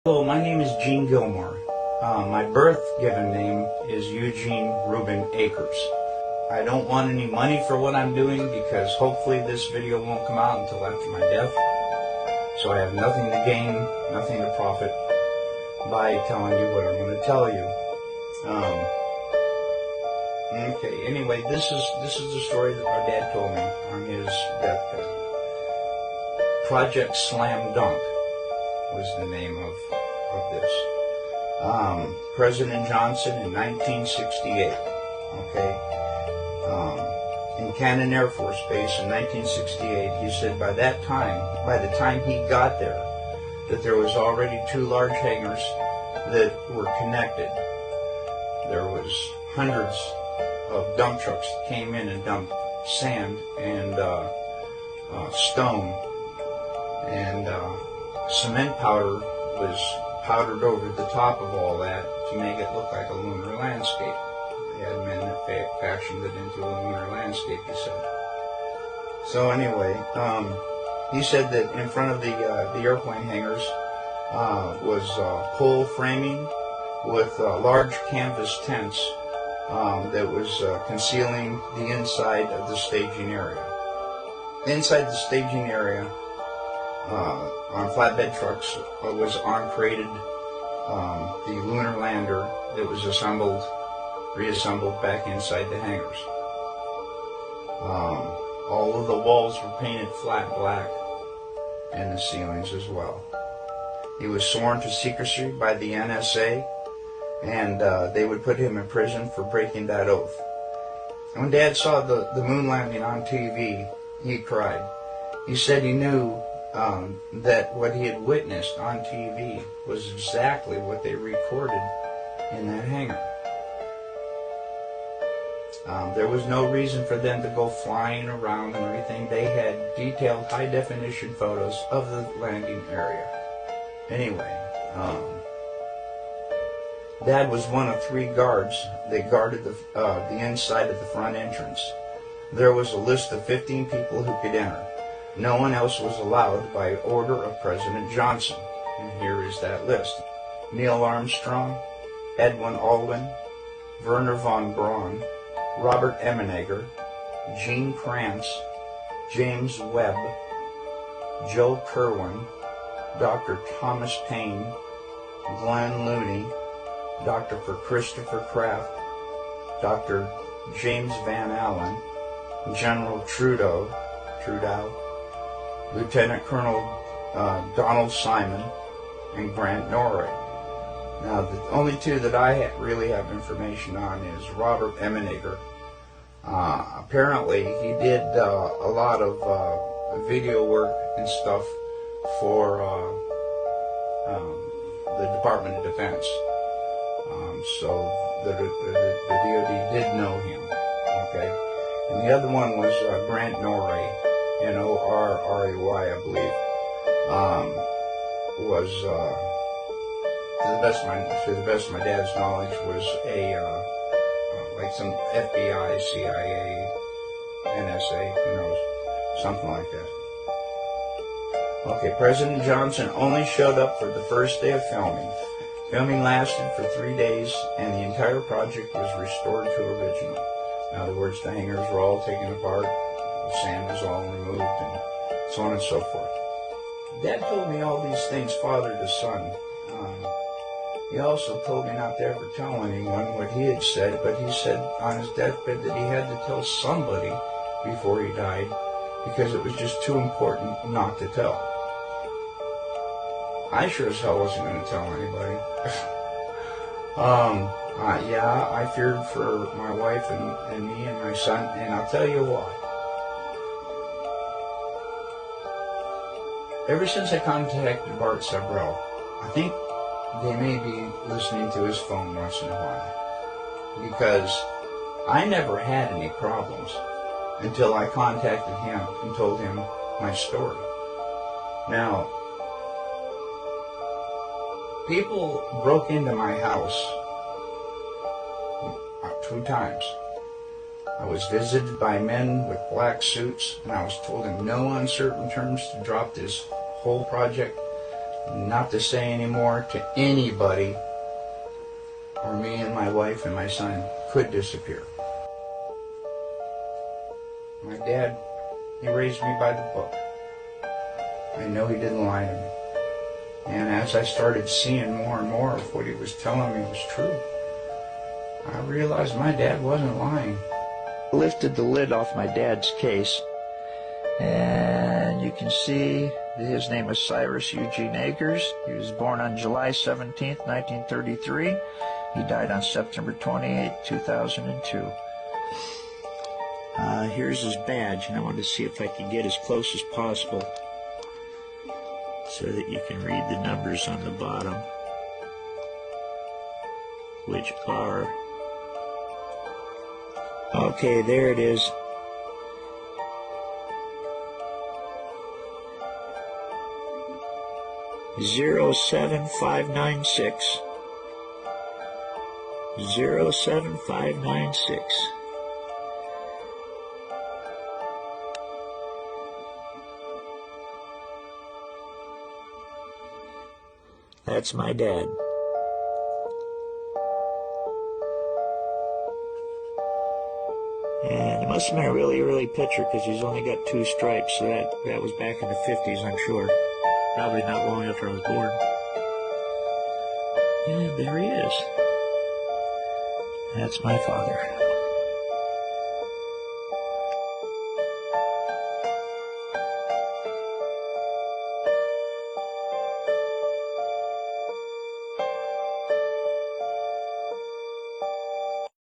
Hello, my name is Gene Gilmore. My birth given name is Eugene Reuben Akers. I don't want any money for what I'm doing because hopefully this video won't come out until after my death. So I have nothing to gain, nothing to profit by telling you what I'm going to tell you. Okay, anyway, this is the story that my dad told me on his deathbed. Project Slam Dunk was the name of this. President Johnson in 1968, okay, in Cannon Air Force Base in 1968, he said by the time he got there, that there was already 2 large hangars that were connected. There was hundreds of dump trucks that came in and dumped sand and stone, and cement powder was powdered over the top of all that to make it look like a lunar landscape. They had men that fashioned it into a lunar landscape, he said. So anyway, he said that in front of the airplane hangars was pole framing with large canvas tents that was concealing the inside of the staging area. Inside the staging area, on flatbed trucks, was created the lunar lander that was reassembled back inside the hangars. All of the walls were painted flat black, and the ceilings as well. He was sworn to secrecy by the NSA, and they would put him in prison for breaking that oath. When Dad saw the moon landing on TV, he cried. He said he knew that what he had witnessed on TV was exactly what they recorded in that hangar. There was no reason for them to go flying around and everything. They had detailed high-definition photos of the landing area. Anyway, Dad was one of 3 guards that guarded the inside of the front entrance. There was a list of 15 people who could enter. No one else was allowed by order of President Johnson. And here is that list. Neil Armstrong, Edwin Aldrin, Werner von Braun, Robert Emenegger, Gene Kranz, James Webb, Joe Kerwin, Dr. Thomas Paine, Glenn Looney, Dr. Christopher Kraft, Dr. James Van Allen, General Trudeau, Lieutenant Colonel Donald Simon, and Grant Norrie. Now, the only 2 that I really have information on is Robert Emenegger. Apparently, he did a lot of video work and stuff for the Department of Defense. So the DoD did know him. Okay, and the other one was Grant Norrie. Norrey, I believe, was, to the best of my dad's knowledge, was like some FBI, CIA, NSA, who knows, something like that. Okay, President Johnson only showed up for the first day of filming. Filming lasted for 3 days, and the entire project was restored to original. In other words, the hangars were all taken apart. The sand was all removed, and so on and so forth. Dad told me all these things father to son. He also told me not to ever tell anyone what he had said, but he said on his deathbed that he had to tell somebody before he died because it was just too important not to tell. I sure as hell wasn't going to tell anybody. Yeah, I feared for my wife and me and my son, and I'll tell you what. Ever since I contacted Bart Sabrell, I think they may be listening to his phone once in a while, because I never had any problems until I contacted him and told him my story. Now, people broke into my house 2 times. I was visited by men with black suits, and I was told in no uncertain terms to drop this whole project not to say anymore to anybody, or me and my wife and my son could disappear. My dad, he raised me by the book. I know he didn't lie to me. And as I started seeing more and more of what he was telling me was true, I realized my dad wasn't lying. I lifted the lid off my dad's case, and you can see that his name was Cyrus Eugene Akers. He was born on July 17th, 1933. He died on September 28, 2002. Here's his badge, and I wanted to see if I could get as close as possible so that you can read the numbers on the bottom, which are, okay, there it is. (07596). 07596. That's my dad. And it must have been a really early picture because he's only got 2 stripes, so that was back in the 50s, I'm sure. Probably not long after I was born. And there he is. That's my father.